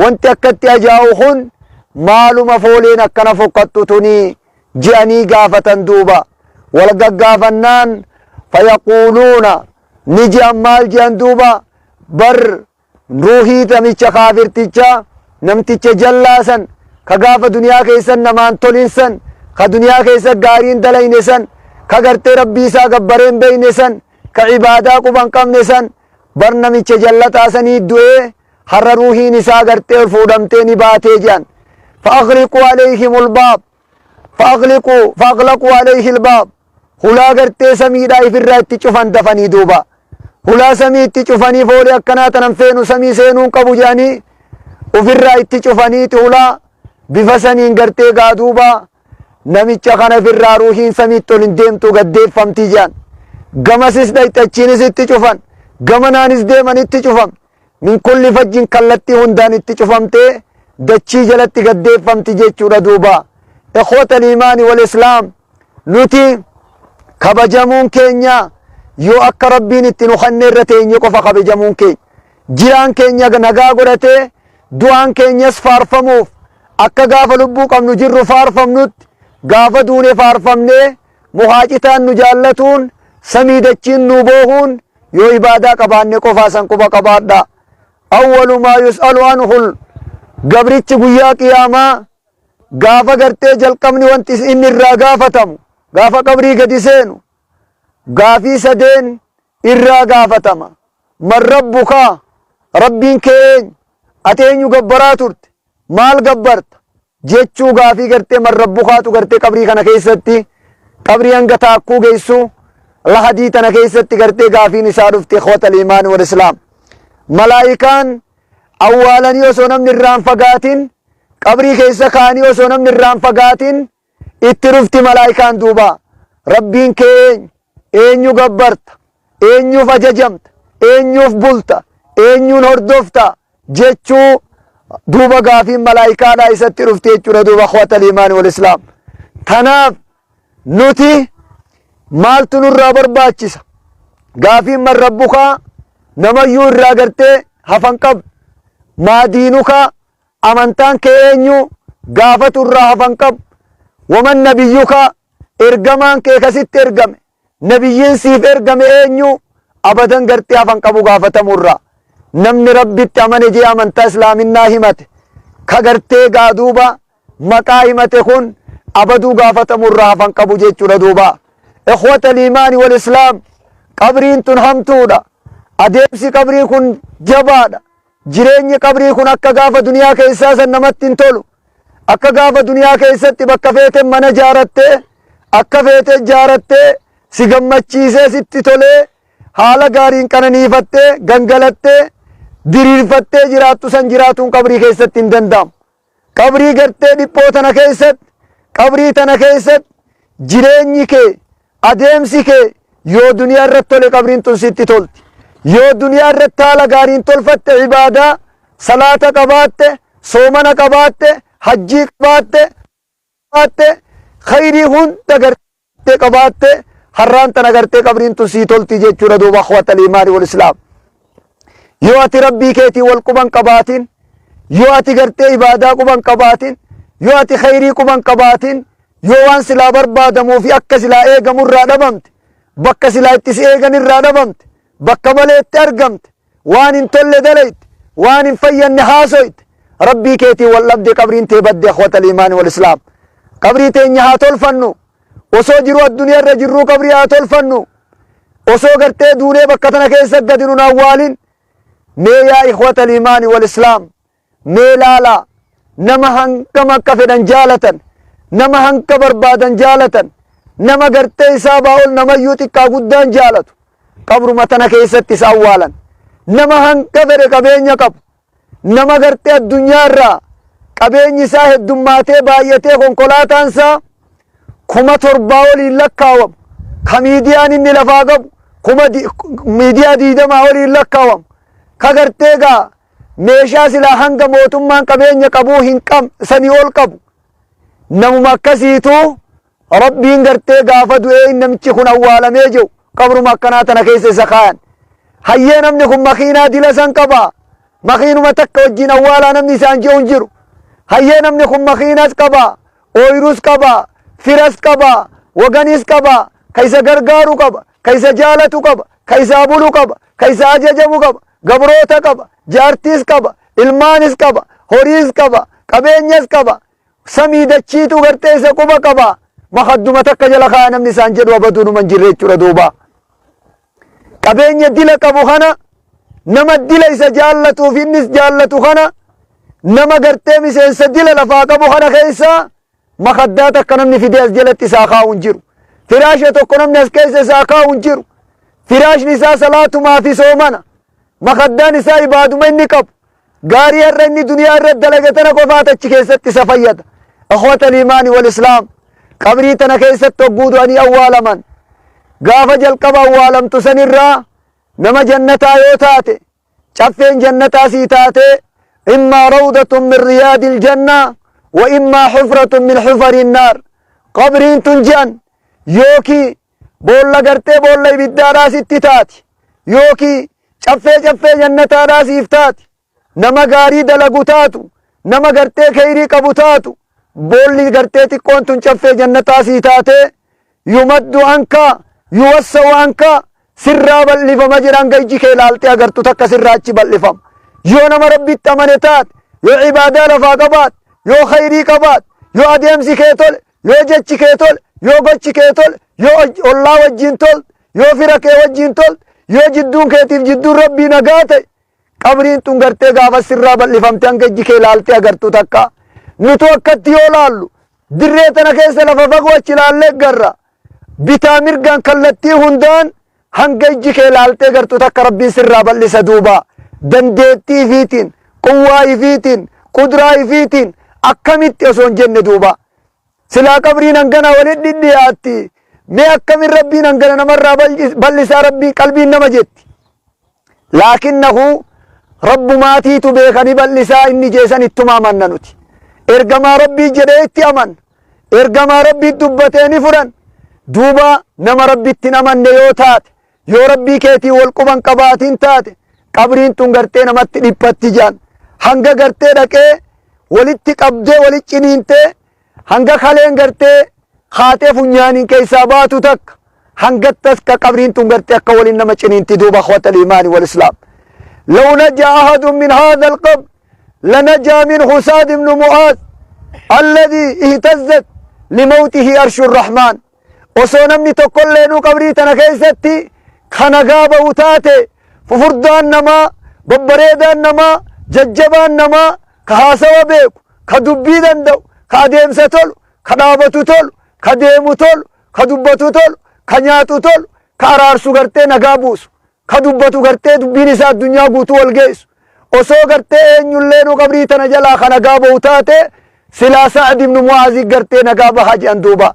wanti akkatti ajaa'u kun maaluma fooleen akkana fokkattutunii ji'anii gaafatan duuba wal gaggaafannaan fayaquuluuna ni ji'an maal ji'an duuba bar ruuhii namicha kaafirticha namticha jallaasan ka gaafa duniyaa keessan namaan tolinsan ka duniyaa keessa gaariin dalayne san ka gartee rabbii isaa gabbareen beeyne san ka ibaadaa quban qabne san bar namicha jallataa sanii du'ee har'a ruuhiin isaa gartee ol fuudhamtee ni baatee jedhan fa'aqliquu alayhimul baab fa'aqlaquu alayhil baab hulaa gartee samiidhaa ifirraa itti cufan dafanii duuba hulaa samii itti cufanii foolee akkanaa tanan feenu samii seenuun qabu jedhanii ufirraa itti cufaniiti hulaa bifa saniin gartee gaa duuba namicha kana firraa ruuhiin samiitti ol hin deemtu gaddeeffamtii jedhan gamasis dhayxachiinis itti cufan gamanaanis deeman itti cufam min kulli fajjin kallattii hundaan itti cufamtee dachii jalatti gaddeeffamti jechuudha duuba ikhwata al-iimaani wal islaam nuti kabajamuun keenya yoo akka rabbiin itti nu kanne irra teenye qofa kabajamuun keenya jiraan keenya nagaa godhatee du'aan keenyas faarfamuuf akka gaafa lubbuu qabnu jirru faarfamnutti gaafa duune faarfamnee muhaacitaan nu jaallatuun samii dachiin nu boohuun yoo ibaadaa qabaanne qofaa san quba qabaadha awwalu maa yus'alu anhul gabrichi guyyaa qiyaamaa gaafa gartee jalqabni wanti inni irraa gaafatamu gaafa qabrii gadi seenu gaafii sadeen irraa gaafatama man rabbuka rabbiin kee ati eenyu gabbaraa turte maal gabbarta jechuu gaafii gartee man rabbukaatu gartee qabrii kana keessatti qabrii hanga taakkuu geessu lahadii tana keessatti gartee gaafiin isaa dhufte ikhwata al-iimaan wal islaam malaayikaan awwaalanii osoo namni irraan fagaatin qabrii keessa kaanii osoo namni irraan fagaatin itti dhufti malaayikaan duuba rabbiin kee eenyu gabbarta eenyuuf ajajamta eenyuuf bulta eenyuun hordofta jechuu duuba gaafiin malaayikaadhaa isatti dhufte jechuudha duuba ikhwata al-iimaan wal islaam tanaaf nuti maaltu nurraa barbaachisa gaafiin man rabbukaa namayyuu irraa gartee hafan qabdu maa diinuka amantaan kee eenyu gaafatu irraa hafan qabu waman nabiyyuka ergamaan kee kasitti ergame nabiyyiin siif ergame eenyu abadan gartee hafan qabu gaafatamurraa namni rabbitti amane jee amantaa islaaminaa himate ka gartee gaa duuba maqaa himate kun abaduu gaafatamurraa hafan qabu jechuudha duuba ikhwata al-iimaani wal islaam qabriin tun hamtuudha adeemsi qabrii kun jabaadha jireenyi qabrii kun akka gaafa duniyaa keessaa san namatti hin tolu akka gaafa duniyaa keessatti bakka feete mana jaarattee akka feete jaarattee si gammachiisee sitti tolee haala gaariin qananiifattee gangalattee diriirfattee jiraattu san jiraatuun qabrii keessatti hin danda'amu qabrii gartee dhiphoo tana keessatti qabrii tana keessatti jireenyi kee adeemsi kee yoo duniyaa irratti tole qabriin tun sitti tolti yoo duniyaa irratti haala gaariin tolfatte ibaadaa salaata qabaatte soomana qabaatte hajjii qabaatte khayrii hunda gartee qabaatte harraan tana gartee qabriin tun sii tolti jechuudha duuba ikhwata al-iimaani wal islaam yoo ati rabbii keetii wal quban qabaatin yoo ati gartee ibaadaa quban qabaatin yoo ati khayrii quban qabaatin yoo waan silaa barbaadamuu fi akka silaa eegamu irraa dhabamte bakka silaa itti si eegan irraa dhabamte bakka maleetti argamte waan hin tolle dalayte waan hin fayyanne haasoyte rabbii keetii wal dhabde qabriin tee badde ikhwata al-iimaani wal islaam qabrii teenya haa tolfannu osoo jiru addunyaa irra jirruu qabrii haa tolfannu osoo gartee duunee bakka tana keessa gadi nun awwaalin mee yaa ikhwata al-iimaani wal islaam mee laalaa nama hangam akka fedhan jaalatan nama hanga barbaadan jaalatan nama gartee isaa baa'ol namayyuu xiqqaa guddaan jaalatu qabruma tana keessatti isa awwaalan nama hanga fedhe qabeenya qabu nama gartee addunyaa irraa qabeenyi isaa heddummaatee baay'atee konkolaataan isaa 7,000 waliin lakkaawamu ka miidiyaan inni lafaa qabu miidiyaa 20 waliin lakkaawamu ka gartee gaa meeshaa silaa hanga mootummaan qabeenya qabuu hin sanii ol qabu namuma akkasiitu rabbiin gartee gaafa du'ee namichi kun awwaalamee jiru qabruma akkanaa tana keessa isa kaayan hayyee namni kun makiinaa dila san qaba makiinuma takka wajjin awwaalaa namni isaan je'u hin jiru. Hayyee namni kun makiinas qaba, ooyirus qaba, firas qaba, waganis qaba, ka isa gargaaru qaba, ka isa jaalatu qaba, ka isaa bulu qaba, ka isa ajajamu qaba, gabroota qaba, jaartiis qaba, ilmaanis qaba, horiis qaba, qabeenyas qaba, samii dachiitu gartee isa quba qaba. Makadduma takka jala kaa namni isaan jedhu abaduunuma hin jirre jechuudha duuba. Qabeenya dila qabu kana nama dila isa jaallatuuf innis jaallatu kana nama gartee miseensa dila lafaa qabu kana keessa makaddaa takka namni fidee as jalatti isaa kaa'u hin jiru. Firaasha tokko namni as keessa isaa kaa'u hin jiru. Firaashni isaa salaatumaa fi soomana. Makaddaan isaa ibaaduma inni qabu. Gaarii har'a inni duniyaa irratti dalage tana qofaat achi keessatti isa fayyada. Ikhwata al-iimaani wal islaam. Qabrii tana keessatti hogguu du'anii awwaalaman. Gaafa jalqaba awwaalamtu sanirraa nama jannataa yoo taate caffeen jannataa sii taate immaa rawdatun min riyaadil jannaa wa immaa xufratun min xufari naar. Qabriin tun je'an yookii boolla gartee boolla ibiddaadhaa sitti taati yookii caffee jannataadhaa siif taati. Nama gaarii dalagu taatu nama gartee kheyrii qabu taatu boolli gartee xiqqoon tun caffee jannataa sii taate yumaddu anka yuwassawu anka sirraa bal'ifama jedhan gayji kee ilaaltee agartu takka sirraa achi bal'ifama. Yoo nama rabbitti amane taate yoo ibaadaa lafaa qabaat yoo kheyrii qabaat yoo adeemsi kee tole yoo jechi kee tole yoo gochi kee tole yoo ollaa wajjin tol yoo fira kee wajjin tol yoo jidduun keetiif jidduun rabbii nagaa ta'e qabriin tun gartee gaafa sirraa bal'ifamte hanga ijji kee ilaaltee agartu takka. Nutu akkatti yoo laallu dirree tana keessa lafa fagoo achi ilaallee garra bitaa mirgaan kallattii hundaan hanga ijji kee ilaaltee agartu takka rabbiin sirraa bal'isa duuba. Dandeettii ifiitiin, quwwaa ifiitiin, qudraa ifiitiin akkamitti osoo hin jenne duuba. Silaa qabriin hangana walitti dhidhiyaatti. Mee akkamiin rabbiin hangana namarraa bal'isaa rabbiin qalbiin nama jetti. Laakinnahu rabbumaatiitu beekanii bal'isaa inni jeesan ittuma amanna nuti. Ergamaa rabbii jedhee itti aman. Ergamaa rabbii dubbatee ni furan. Duuba nama rabbitti hin amanne yoo taate yoo rabbii keetii wal quban qabaatiin taate qabriin tun gartee namatti dhiphatti jaan. Hanga gartee dhaqee walitti qabdee walitti ciniintee hanga kaleen gartee haatee funyaaniin keessaa baatu takka hangattas ka qabriin tun gartee akka waliin nama ciniinti duuba ikhwata al-iimaani wal islaam. لو نجا أحد من هذا القبر لنجا منه سعد بن معاذ الذي اهتزت لموته أرش الرحمن. وصونمني تقول لنو قبري تنكيستي خنقابة وتاتي ففردان نما ببريدان نما ججبان نما كهاسوا بيك كدبي دندو كاديم ستول كدابتو تول كديمو تول كدبتو تول كنياتو تول كارارسو غرتي نقابوسو كدبتو غرتي دبين إسا الدنيا قوتو والقيس وصو غرتي نيولينو قبري تنجلا خنقابة وتاتي سلا سعد بن معاذ غرتي نقابة حاج اندوبا.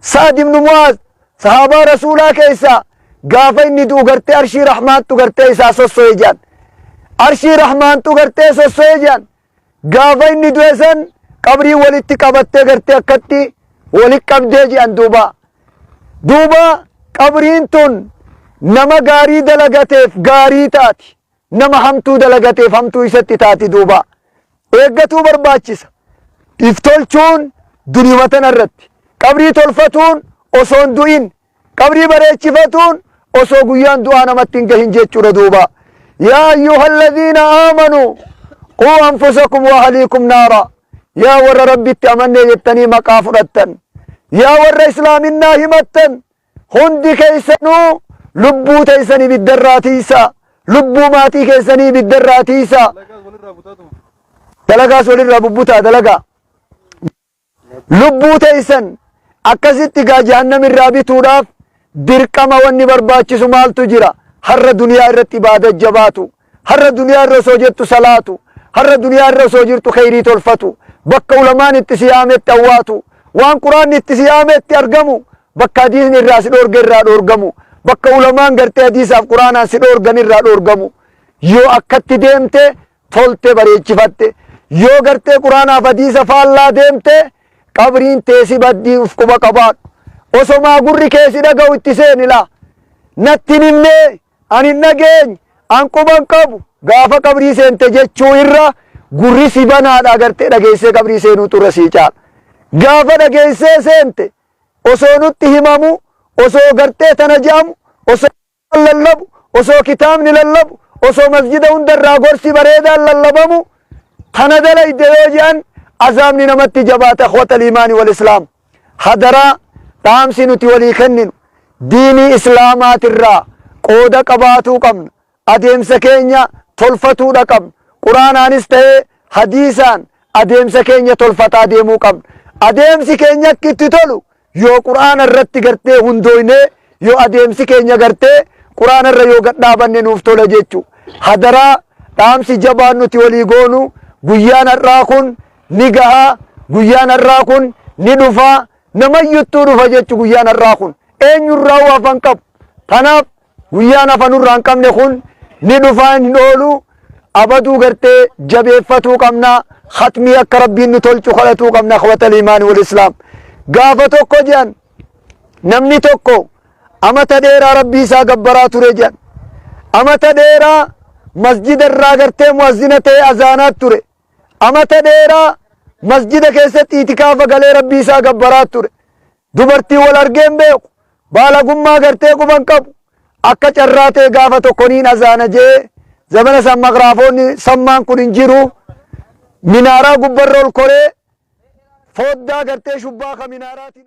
سعد بن معاذ صحابة رسولا كيسا غافا اني دو غرتي عرشي رحمان تو غرتي إسا سوسو جان. عرشي رحمان تو غرتي سوسو جان. غافا اني دو إسان قبري ولتي قبتي غرتي اكتي ولي قبدي جان دوبا. دوبا قبرين تون nama gaarii dalagateef gaarii taati nama hamtuu dalagateef hamtuu isatti taati duuba. Eeggatuu barbaachisa. Iftolchuun duniyaa tana irratti qabrii tolfatuun osoo hin du'in qabrii bareechifatuun osoo guyyaan du'aa namatti hin gahin jechuudha duuba. Yaa ayyuhalladhiina aamanuu quu anfusakum wa ahliikum naara. Yaa warra rabbitti amannee jettanii maqaa fudhattan yaa warra islaaminaa himattan hundi keessanuu lubbuu teessanii biddarraatiisa lubbuu maatii keessanii biddarraatiisa. Dalagaas walirraa bubbutaa dalagaa. Lubbuu teessan akkasitti gaa jahannamirraa bituudhaaf dirqama wanni barbaachisu maaltu jira. Har'a duniyaa irratti ibaada jabaatu, har'a duniyaa irra osoo jettu salaatu, har'a duniyaa irra osoo jirtu kheyrii tolfatu, bakka ulamaan itti siyaametti awwaatu, waan quraanni itti siyaametti argamu, bakka hadiisni irraa si dhoorge irraa dhoorgamu, bakka ulamaan gartee hadiisaaf quraanaan si dhoorgan irraa dhoorgamu. Yoo akkatti deemte tolte bareechifatte, yoo gartee quraanaaf hadiisa faallaa deemte qabriin teesi baddii uf quba qabaadhu. Osomaa gurri keesi dhaga'u itti seenilaa natti himnee ani hin dhageenye anquban qabu gaafa qabrii seente jechuu irra gurri si banaadha agartee dhageessee qabrii seenuu xurra sii caala. Gaafa dhageessee seente osoo nutti himamu osoo gartee tana jedhamu osoo lallabu osoo kitaabni lallabu osoo masjida hundarraa gorsi bareedaan lallabamu tana dalayde yoo jedhan azaabni namatti jabaata akhwatal iimaani wal islaam. Hadaraa dhaamsi nuti walii kenninu diinii islaamaatirraa qooda qabaatuu qabna. Adeemsa keenya tolfatuudha qabna. Quraanaanis ta'ee hadiisaan adeemsa keenya tolfataa deemuu qabna. Adeemsi keenya akka itti tolu yoo quraana irratti gartee hundooynee yoo adeemsi keenya gartee quraana irra yoo gadhaabanne nuuf tola jechuu. Hadaraa dhaamsi jabaan nuti walii goonu guyyaan har'aa kun ni gahaa, guyyaan har'aa kun ni dhufaa, namayyuttuu dhufa jechu guyyaan har'aa kun eenyurraa hafan qabu. Kanaaf guyyaan hafanurraa hin qabne kun ni dhufaa hin oolu abaduu gartee jabeeffatuu qabna. Khatmii akka rabbiin nu tolchu kadhatuu qabna akhwatal iimaani wal islaam. Gaafa tokko jedhan namni tokko amata dheeraa rabbii isaa gabbaraa ture jedhan. Amata dheeraa masjida irraa gartee muazzina ta'ee azaanaat ture. Amata dheeraa masjida keessatti itikaafa galee rabbii isaa gabbaraa ture. Dubartii wal argeen beeku baalagummaa gartee quban qabu akka carraa ta'e gaafa tokko niin azaana jee zamana san maqraafoonni sammaan kun hin jiru. Minaaraa gubbarra ol koree foddaa gartee shubbaa ka minaaraatiin